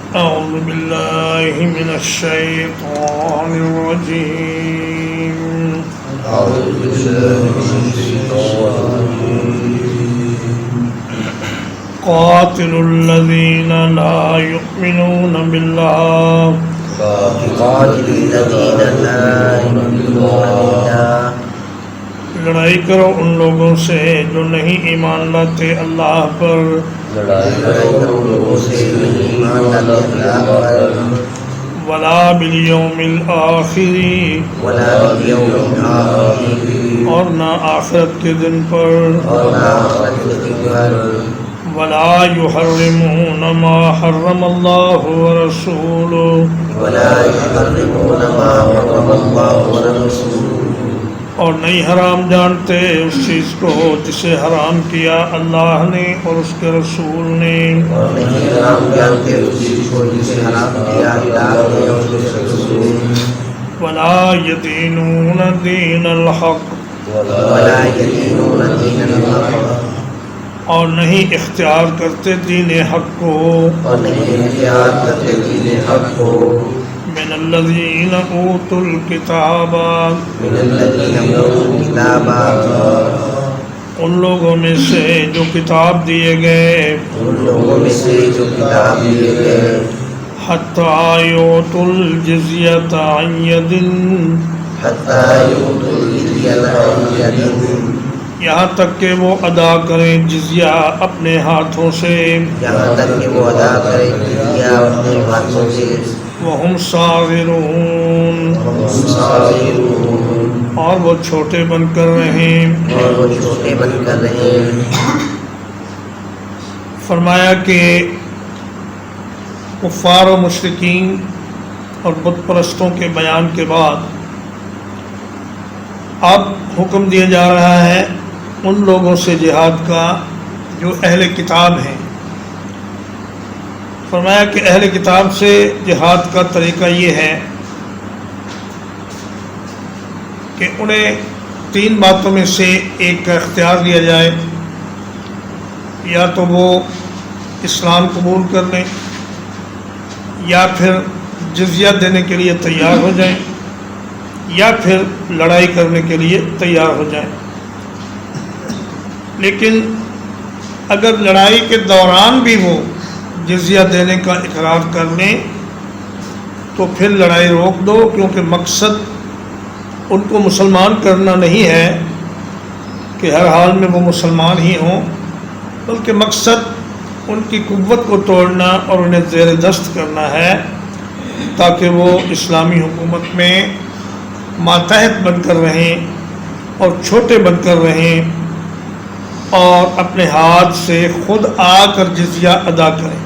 أعوذ بالله من الشيطان الرجيم أعوذ بالله من الشيطان الرجيم قاتلوا الذين لا يؤمنون بالله قاتل الذين لا يؤمنون بالله لڑائی کرو ان لوگوں سے جو نہیں ایمان لاتے اللہ پر لڑائی کرو لوگوں سے نہیں ایمان لاتے اللہ پر ولا بالیوم الآخر ولا بالیوم الآخر اور نہ آخرت کے دن پر اور نہ آخرت کے دن پر ولا يحرمون ما حرم الله ورسوله ولا يحرمون ما حرم الله ورسوله اور نہیں حرام جانتے اس چیز کو جسے حرام کیا اللہ نے اور اس کے رسول نے اور نہیں حرام جانتے اس چیز کو جسے حرام کیا اللہ نے اور اس کے رسول نے ولا يدينون دين الحق ولا يدينون دين الحق اور نہیں اختیار کرتے دین حق کو اور نہیں اختیار کرتے دین حق کو من الذين اوتوا الكتاب من الذين اوتوا الكتاب ان لوگوں میں سے جو کتاب دیے گئے ان لوگوں میں سے جو کتاب دیے گئے حتى يؤتوا الجزية عن يد حتى يؤتوا الجزية عن يد یہاں تک کہ وہ ادا کریں جزیہ اپنے ہاتھوں سے یہاں تک کہ وہ ادا کریں جزیہ اپنے ہاتھوں سے وہم صاغرون اور وہ چھوٹے بن کر رہیں اور وہ چھوٹے بن کر رہے فرمایا کہ کفار و مشرکین اور بت پرستوں کے بیان کے بعد اب حکم دیا جا رہا ہے ان لوگوں سے جہاد کا جو اہل کتاب ہیں فرمایا کہ اہل کتاب سے جہاد کا طریقہ یہ ہے کہ انہیں 3 باتوں میں سے ایک کا اختیار دیا جائے یا تو وہ اسلام قبول کر لیں یا پھر جزیہ دینے کے لیے تیار ہو جائیں یا پھر لڑائی کرنے کے لیے تیار ہو جائیں لیکن اگر لڑائی کے دوران بھی وہ جزیہ دینے کا اقرار کر لیں تو پھر لڑائی روک دو کیونکہ مقصد ان کو مسلمان کرنا نہیں ہے کہ ہر حال میں وہ مسلمان ہی ہوں بلکہ مقصد ان کی قوت کو توڑنا اور انہیں زیر دست کرنا ہے تاکہ وہ اسلامی حکومت میں ماتحت بن کر رہیں اور چھوٹے بن کر رہیں اور اپنے ہاتھ سے خود آ کر جزیہ ادا کریں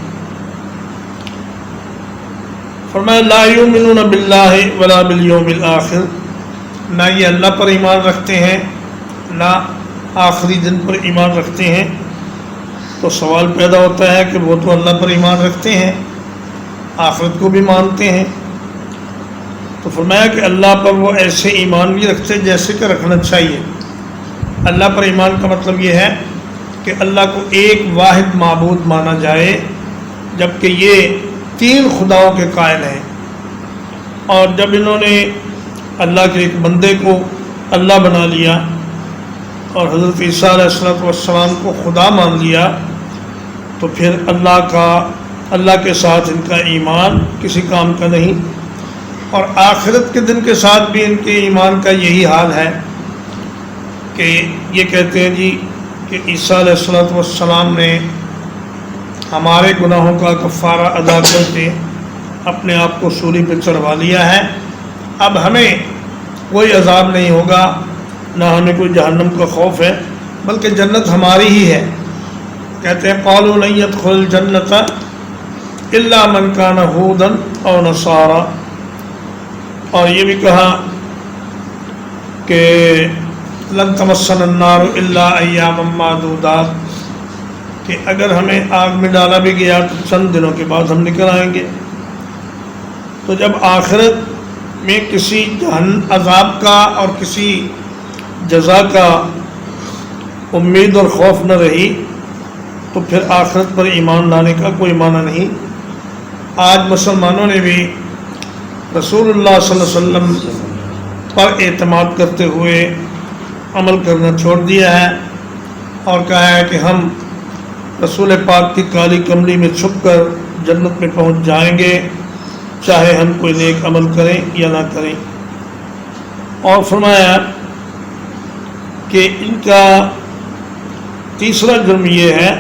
فرمایا لا یؤمنون باللہ ولا بالیوم الآخر نہ یہ اللہ پر ایمان رکھتے ہیں نہ آخری دن پر ایمان رکھتے ہیں تو سوال پیدا ہوتا ہے کہ وہ تو اللہ پر ایمان رکھتے ہیں آخرت کو بھی مانتے ہیں تو فرمایا کہ اللہ پر وہ ایسے ایمان نہیں رکھتے جیسے کہ رکھنا چاہیے اللہ پر ایمان کا مطلب یہ ہے کہ اللہ کو ایک واحد معبود مانا جائے جبکہ یہ 3 خداؤں کے قائل ہیں اور جب انہوں نے اللہ کے ایک بندے کو اللہ بنا لیا اور حضرت عیسیٰ علیہ السلام کو خدا مان لیا تو پھر اللہ کے ساتھ ان کا ایمان کسی کام کا نہیں اور آخرت کے دن کے ساتھ بھی ان کے ایمان کا یہی حال ہے کہ یہ کہتے ہیں جی کہ عیسیٰ علیہ السلام نے ہمارے گناہوں کا کفارہ ادا کر کے اپنے آپ کو سولی پہ چڑھوا لیا ہے اب ہمیں کوئی عذاب نہیں ہوگا نہ ہمیں کوئی جہنم کا خوف ہے بلکہ جنت ہماری ہی ہے کہتے ہیں قالوا لن يدخل الجنة الا من كان هودا او نصارى اور یہ بھی کہا کہ لن تمسنا النار الا ایاما معدودات کہ اگر ہمیں آگ میں ڈالا بھی گیا تو چند دنوں کے بعد ہم نکل آئیں گے تو جب آخرت میں کسی عذاب کا اور کسی جزا کا امید اور خوف نہ رہی تو پھر آخرت پر ایمان لانے کا کوئی معنی نہیں آج مسلمانوں نے بھی رسول اللہ صلی اللہ علیہ وسلم پر اعتماد کرتے ہوئے عمل کرنا چھوڑ دیا ہے اور کہا ہے کہ ہم رسول پاک کی کالی کملی میں چھپ کر جنت میں پہنچ جائیں گے، چاہے ہم کوئی نیک عمل کریں یا نہ کریں۔ اور فرمایا کہ ان کا تیسرا جرم یہ ہے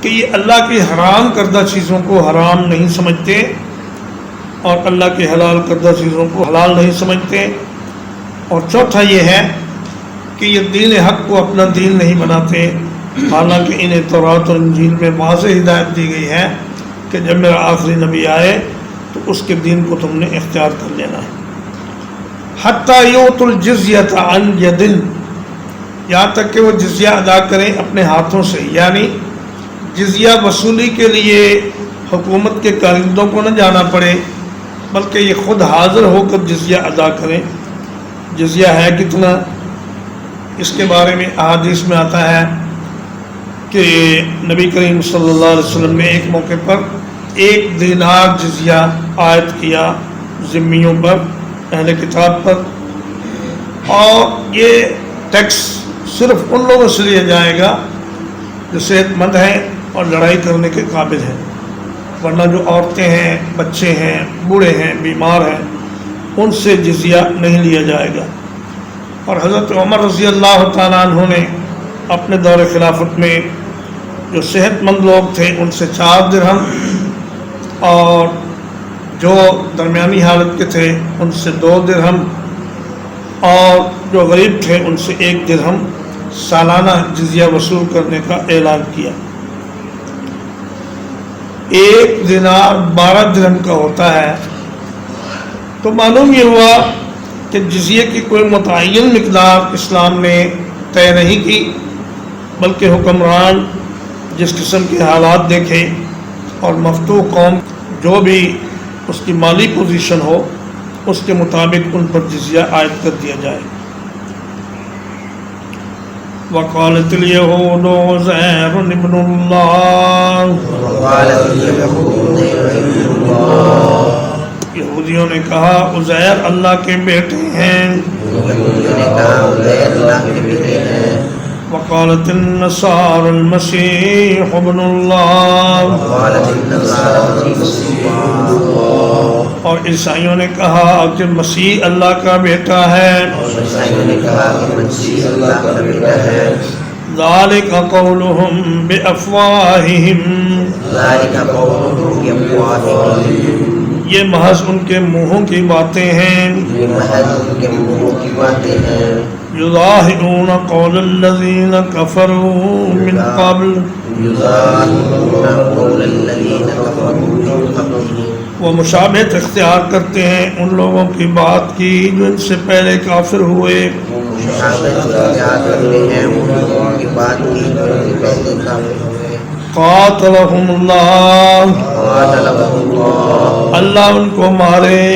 کہ یہ اللہ کی حرام کردہ چیزوں کو حرام نہیں سمجھتے اور اللہ کے حلال کردہ چیزوں کو حلال نہیں سمجھتے۔ اور چوتھا یہ ہے کہ یہ دین حق کو اپنا دین نہیں بناتے، حالانکہ انہیں تورات اور انجیل میں واضح ہدایت دی گئی ہے کہ جب میرا آخری نبی آئے تو اس کے دین کو تم نے اختیار کر لینا ہے۔ حتیٰ یؤتوا الجزیۃ عن ید، یہاں تک کہ وہ جزیہ ادا کریں اپنے ہاتھوں سے، یعنی جزیہ وصولی کے لیے حکومت کے کارندوں کو نہ جانا پڑے بلکہ یہ خود حاضر ہو کر جزیہ ادا کریں۔ جزیہ ہے کتنا، اس کے بارے میں احادیث میں آتا ہے کہ نبی کریم صلی اللہ علیہ وسلم نے ایک موقع پر 1 دینار جزیہ عائد کیا ذمیوں پر، اہل کتاب پر، اور یہ ٹیکس صرف ان لوگوں سے لیا جائے گا جو صحت مند ہیں اور لڑائی کرنے کے قابل ہیں، ورنہ جو عورتیں ہیں، بچے ہیں، بوڑھے ہیں، بیمار ہیں، ان سے جزیہ نہیں لیا جائے گا۔ اور حضرت عمر رضی اللہ تعالیٰ عنہ نے اپنے دور خلافت میں جو صحت مند لوگ تھے ان سے 4 درہم اور جو درمیانی حالت کے تھے ان سے 2 درہم اور جو غریب تھے ان سے 1 درہم سالانہ جزیہ وصول کرنے کا اعلان کیا۔ 1 دینار 12 درہم کا ہوتا ہے، تو معلوم یہ ہوا کہ جزیے کی کوئی متعین مقدار اسلام نے طے نہیں کی، بلکہ حکمران جس قسم کے حالات دیکھے اور مفتوح قوم جو بھی اس کی مالی پوزیشن ہو اس کے مطابق ان پر جزیہ عائد کر دیا جائے۔ وقالت اليهود عزير ابن الله، یہودیوں نے کہا عزیر اللہ کے بیٹے ہیں۔ وقالت النصارى المسيح ابن الله، اور عیسائیوں نے کہا کہ مسیح اللہ کا بیٹا ہے۔ ذالک قولهم بافواہہم، یہ محض ان کے منہوں کی باتیں ہیں۔ یظاہرون قول الذین کفروا من قبل، وہ مشابہت اختیار کرتے ہیں ان لوگوں کی بات کی جو ان سے پہلے کافر ہوئے۔ قاتلہم اللہ، اللہ ان کو مارے۔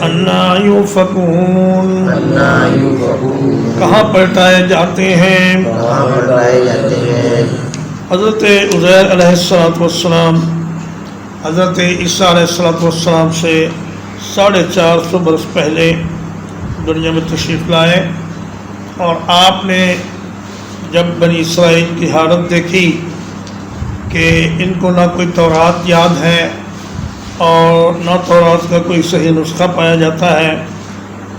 انا یوفکون، کہاں پلٹائے جاتے ہیں۔ حضرت عزیر علیہ السلام حضرت عیسیٰ علیہ السلام سے 450 برس پہلے دنیا میں تشریف لائے، اور آپ نے جب بنی اسرائیل کی حالت دیکھی کہ ان کو نہ کوئی تورات یاد ہے اور نہ تورات کا کوئی صحیح نسخہ پایا جاتا ہے،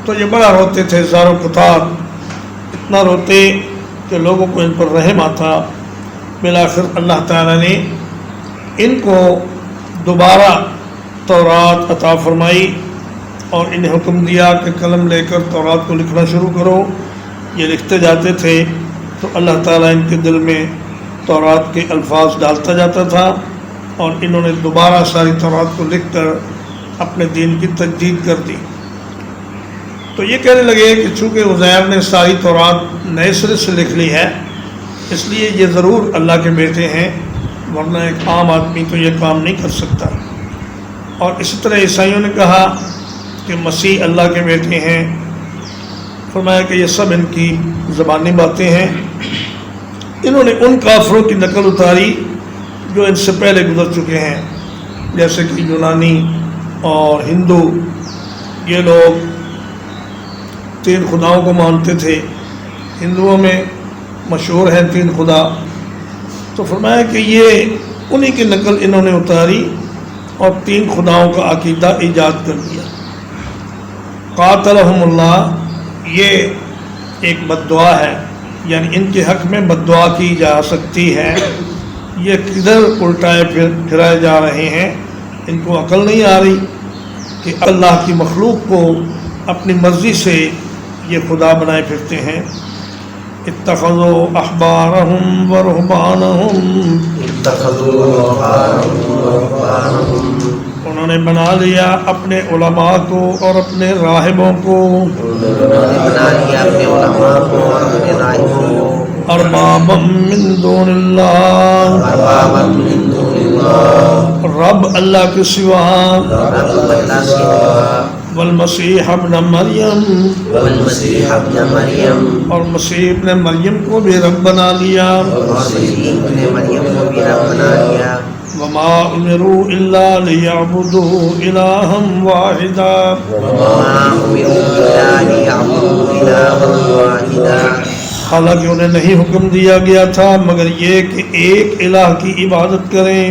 تو یہ بڑا روتے تھے، زار و قطار، اتنا روتے کہ لوگوں کو ان پر رحم آتا۔ بالآخر اللہ تعالیٰ نے ان کو دوبارہ تورات عطا فرمائی اور انہیں حکم دیا کہ قلم لے کر تورات کو لکھنا شروع کرو۔ یہ لکھتے جاتے تھے تو اللہ تعالیٰ ان کے دل میں تورات کے الفاظ ڈالتا جاتا تھا، اور انہوں نے دوبارہ ساری تورات کو لکھ کر اپنے دین کی تجدید کر دی۔ تو یہ کہنے لگے کہ چونکہ عزیر نے ساری تورات نئے سرے سے لکھ لی ہے، اس لیے یہ ضرور اللہ کے بیٹے ہیں، ورنہ ایک عام آدمی تو یہ کام نہیں کر سکتا۔ اور اسی طرح عیسائیوں نے کہا کہ مسیح اللہ کے بیٹے ہیں، فرمایا کہ یہ سب ان کی زبانی باتیں ہیں۔ انہوں نے ان کافروں کی نقل اتاری جو ان سے پہلے گزر چکے ہیں، جیسے کہ یونانی اور ہندو، یہ لوگ 3 خداؤں کو مانتے تھے۔ ہندوؤں میں مشہور ہیں 3 خدا، تو فرمایا کہ یہ انہی کی نقل انہوں نے اتاری اور 3 خداؤں کا عقیدہ ایجاد کر دیا۔ قاتلہم اللہ، یہ ایک بد دعا ہے، یعنی ان کے حق میں بد دعا کی جا سکتی ہے۔ یہ کدھر الٹائے پھرائے جا رہے ہیں، ان کو عقل نہیں آ رہی کہ اللہ کی مخلوق کو اپنی مرضی سے یہ خدا بنائے پھرتے ہیں۔ اتخذوا احبارهم ورهبانهم، انہوں نے بنا لیا اپنے علماء کو اور اپنے راہبوں کو، اربابا من دون اللہ، رب اللہ کے سوا، والمسیح ابن مریم، اور مسیح ابن مریم کو بھی رب بنا لیا۔ وما امروا الا ليعبدوا الها واحدا، حالانکہ انہیں نہیں حکم دیا گیا تھا مگر یہ کہ ایک الہ کی عبادت کریں۔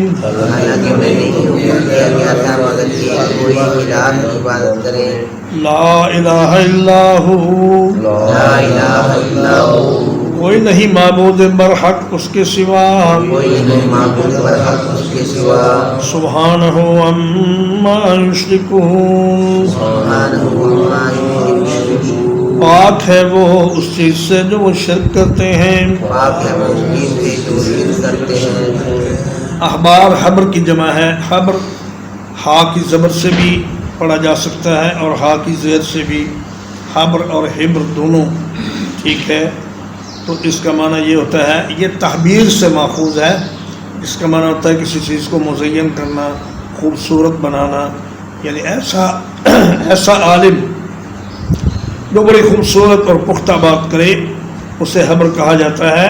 لا الہ الا ہو، کوئی نہیں معبود برحق اس کے سوا، سبحانہ عما یشرکون، پاک ہے وہ اس چیز سے جو وہ شرک کرتے ہیں۔ احبار حبر کی جمع ہے، حبر ہا کی زبر سے بھی پڑھا جا سکتا ہے اور ہا کی زیر سے بھی، حبر اور حبر دونوں ٹھیک ہے۔ تو اس کا معنی یہ ہوتا ہے، یہ تحبیر سے ماخوذ ہے، اس کا معنی ہوتا ہے کسی چیز کو مزین کرنا، خوبصورت بنانا، یعنی ایسا عالم جو بڑی خوبصورت اور پختہ بات کرے اسے حبر کہا جاتا ہے۔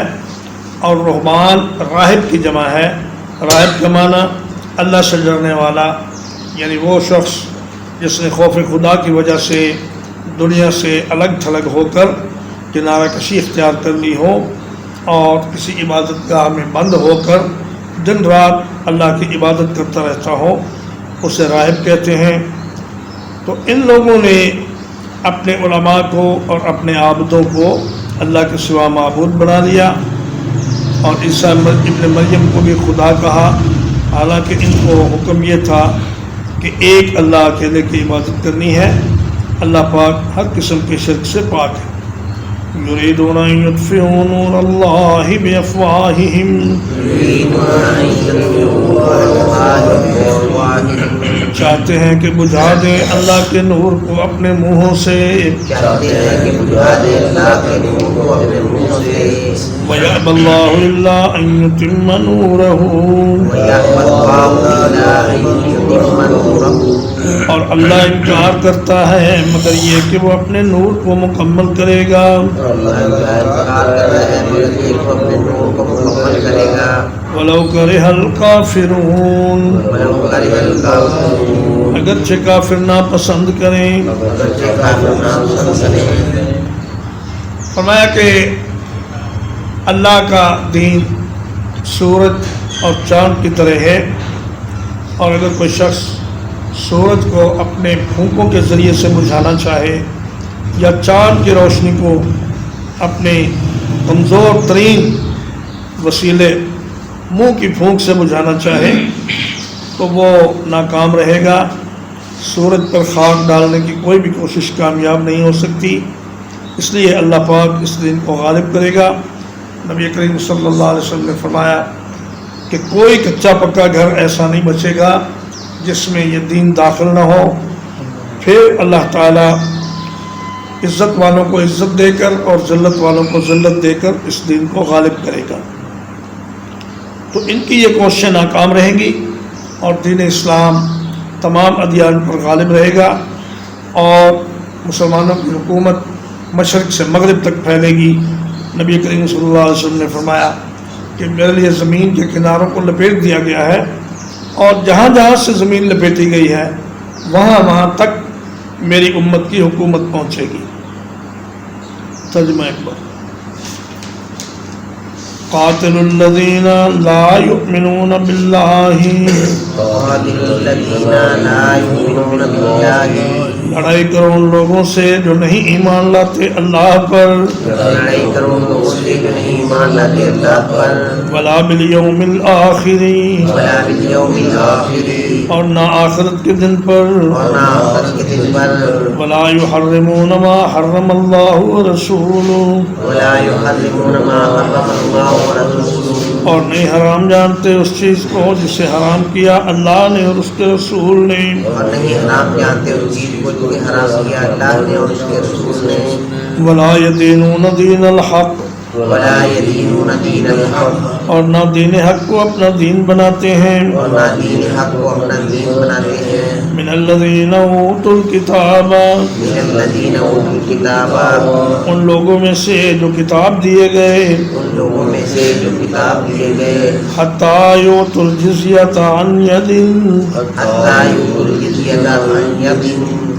اور رہبان راہب کی جمع ہے، راہب کا معنی اللہ سے ڈرنے والا، یعنی وہ شخص جس نے خوف خدا کی وجہ سے دنیا سے الگ تھلگ ہو کر کنارہ کشی اختیار کر لی ہو اور کسی عبادت گاہ میں بند ہو کر دن رات اللہ کی عبادت کرتا رہتا ہو، اسے راہب کہتے ہیں۔ تو ان لوگوں نے اپنے علماء کو اور اپنے عابدوں کو اللہ کے سوا معبود بنا لیا اور عیسیٰ ابن مریم کو بھی خدا کہا، حالانکہ ان کو حکم یہ تھا کہ ایک اللہ اکیلے کی عبادت کرنی ہے۔ اللہ پاک ہر قسم کے شرک سے پاک ہے۔ یریدون ان یطفئوا نور اللہ بافواہہم، چاہتے ہیں کہ بجھا دیں اللہ کے نور کو اپنے منہوں سے، وَيَأْبَى اللَّهُ إِلَّا أَن يُتِمَّ نُورَهُ، اور اللہ انکار کرتا ہے مگر یہ کہ وہ اپنے نور کو مکمل کرے گا۔ وَلَوْ كَرِهَ الْكَافِرُونَ، اگرچہ کافر ناپسند کریں۔ فرمایا کہ اللہ کا دین سورج اور چاند کی طرح ہے، اور اگر کوئی شخص سورج کو اپنے پھونکوں کے ذریعے سے بجھانا چاہے یا چاند کی روشنی کو اپنے کمزور ترین وسیلے منہ کی پھونک سے بجھانا چاہے تو وہ ناکام رہے گا۔ سورج پر خاک ڈالنے کی کوئی بھی کوشش کامیاب نہیں ہو سکتی، اس لیے اللہ پاک اس دین کو غالب کرے گا۔ نبی کریم صلی اللہ علیہ وسلم نے فرمایا کہ کوئی کچا پکا گھر ایسا نہیں بچے گا جس میں یہ دین داخل نہ ہو، پھر اللہ تعالیٰ عزت والوں کو عزت دے کر اور ذلت والوں کو ذلت دے کر اس دین کو غالب کرے گا۔ تو ان کی یہ کوششیں ناکام رہیں گی اور دین اسلام تمام ادیان پر غالب رہے گا اور مسلمانوں کی حکومت مشرق سے مغرب تک پھیلے گی۔ نبی کریم صلی اللہ علیہ وسلم نے فرمایا کہ میرے لیے زمین کے کناروں کو لپیٹ دیا گیا ہے، اور جہاں جہاں سے زمین لپیٹی گئی ہے وہاں وہاں تک میری امت کی حکومت پہنچے گی۔ ترجمہ ایک بار، قاتل الذین لا یؤمنون باللہ، قاتل الذین لا یؤمنون باللہ، لڑائی کرو ان لوگوں سے جو نہیں ایمان لاتے اللہ پر، لڑائی کرو ان لوگوں سے جو نہیں ایمان لاتے اللہ پر، ولا بالیوم الآخر، ولا بالیوم الآخر، اور نہ آخرت کے دن پر، اور نہ آخرت کے دن پر، ولا یحرمون ما حرم اللہ ورسولہ، ولا یحرمون ما حرم اللہ ورسولہ، اور نہیں حرام جانتے اس چیز کو جسے حرام کیا اللہ نے اور اس کے رسول نے، اور نہیں حرام جانتے اس چیز کو جو کہ حرام کیا اللہ نے اور اس کے رسول نے، ولا یدینون دین الحق، ولا یدینون دین الحق، اور نہ دین حق کو اپنا دین بناتے ہیں، اور نہ دین حق کو اپنا دین بناتے ہیں، من الذین اوتوا الکتاب، من الذین اوتوا الکتاب، ان لوگوں میں سے جو کتاب دیے گئے، ان لوگوں میں سے جو کتاب دیے گئے، حتی یؤتوا الجزیۃ عن ید، حتی یؤتوا الجزیۃ عن ید،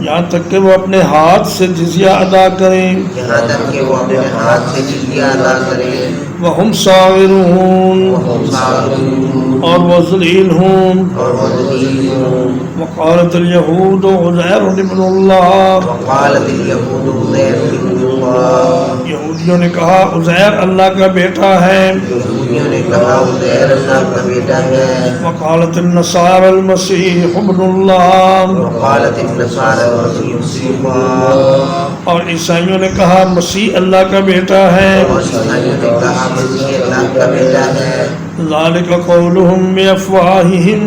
یہاں تک کہ وہ اپنے ہاتھ سے جزیہ ادا کریں، یہاں تک کہ وہ اپنے ہاتھ سے جزیہ ادا کریں، وہم صاغرون، وہم صاغرون، اور وہ ذلیل ہوں، اور وہ ذلیل ہوں، وقالت الیہود عزیر ابن اللہ، وقالت الیہود عزیر ابن اللہ، یہودیوں نے کہا عزیر اللہ کا بیٹا ہے، یہودیوں نے کہا عزیر اللہ کا بیٹا ہے، وقالت النصارى المسیح ابن اللہ، وقالت النصارى المسیح ابن اللہ، اور عیسائیوں نے کہا مسیح اللہ کا بیٹا ہے، اور عیسائیوں نے کہا مسیح اللہ کا بیٹا ہے، ذالک قولہم بافواہہم،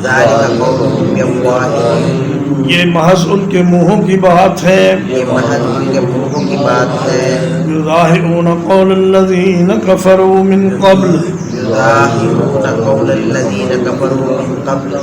ذالک قولہم بافواہہم، یہ محض ان کے منہوں کی بات ہے، یہ محض ان کے منہوں کی بات ہے، یظاہرون قول الذین کفروا من قبل، یظاہرون قول الذین کفروا من قبل،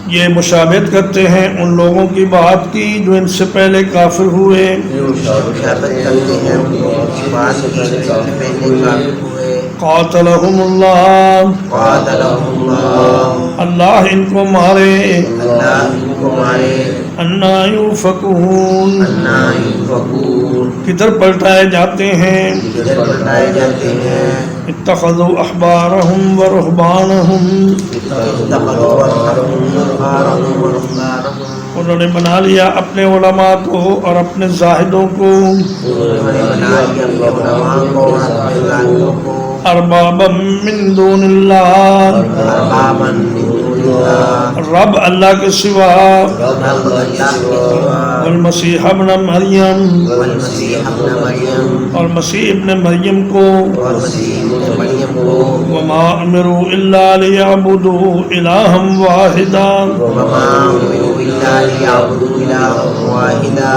یہ مشابہت کرتے ہیں ان لوگوں کی بات کی جو ان سے پہلے کافر ہوئے، مشابہت کرتے ہیں ان لوگوں کی بات کی جو ان سے پہلے کافر ہوئے، قاتلہم اللہ، قاتلہم اللہ، اللہ ان کو مارے، اللہ ان کو مارے، انا یوفکون، انا یوفکون، کدھر پلٹائے جاتے ہیں، کدھر پلٹائے جاتے ہیں، اتخذوا احبارہم ورہبانہم، اتخذوا احبارہم ورہبانہم، انہوں نے بنا لیا اپنے علماء کو اور اپنے زاہدوں کو، انہوں نے بنا لیا اپنے علماء کو اور اپنے زاہدوں کو، اربابا من دون اللہ، اربابا من دون اللہ، رب اللہ کے سوا، رب اللہ کے سوا، والمسیح ابن مریم، والمسیح ابن مریم، اور مسیح ابن مریم کو، اور مسیح ابن مریم کو، وما امروا الا لیعبدوا الہا واحدا، وما امروا الا لیعبدوا الہا واحدا،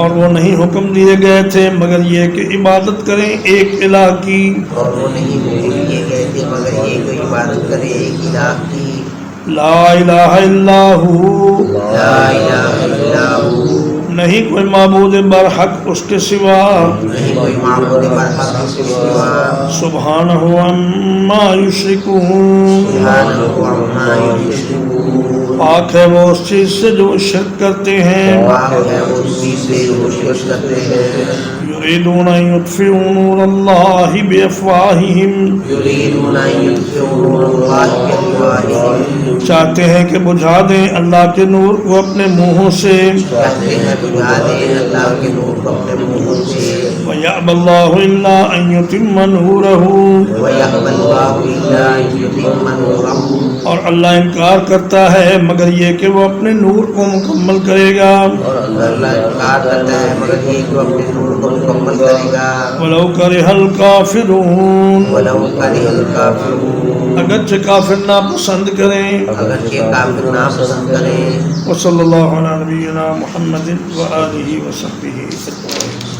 اور وہ نہیں حکم دیے گئے تھے مگر یہ کہ عبادت کریں ایک الہ کی، اور وہ نہیں حکم دیے گئے تھے مگر یہ کہ عبادت کرے ایک الہ کی، لا الہ الا ہو، لا الہ الا ہو، نہیں کوئی معبود برحق اس کے سوا، نہیں کوئی معبود برحق اس کے سوا، سبحانہ عما یشرکون، سبحانہ عما یشرکون، پاک ہے وہ اس چیز سے جو شرک کرتے ہیں، پاک ہے اس چیز سے جو شرک کرتے ہیں، یریدون ان یطفئوا نور اللہ بافواہہم، یریدون ان یطفئوا نور اللہ بافواہہم، چاہتے ہیں کہ بجھا دیں اللہ کے نور کو اپنے منہوں سے، چاہتے ہیں بجھا دیں اللہ کے نور کو اپنے منہوں سے، وَيَأْبَى اللَّهُ إِلَّا أَن يُتِمَّ نُورَهُ، وَيَأْبَى اللَّهُ إِلَّا أَن يُتِمَّ نُورَهُ، اور اللہ انکار کرتا ہے مگر یہ کہ وہ اپنے نور کو مکمل کرے گا، اور اللہ انکار کرتا ہے مگر یہ کہ وہ اپنے نور کو مکمل کرے گا، وَلَوْ كَرِهَ الْكَافِرُونَ، وَلَوْ كَرِهَ الْكَافِرُونَ، اگرچہ کافر ناپسند کریں، اگرچہ کافر ناپسند کریں، وصلی اللہ علی نبینا محمد وآلہ وصحبہ اجمعین۔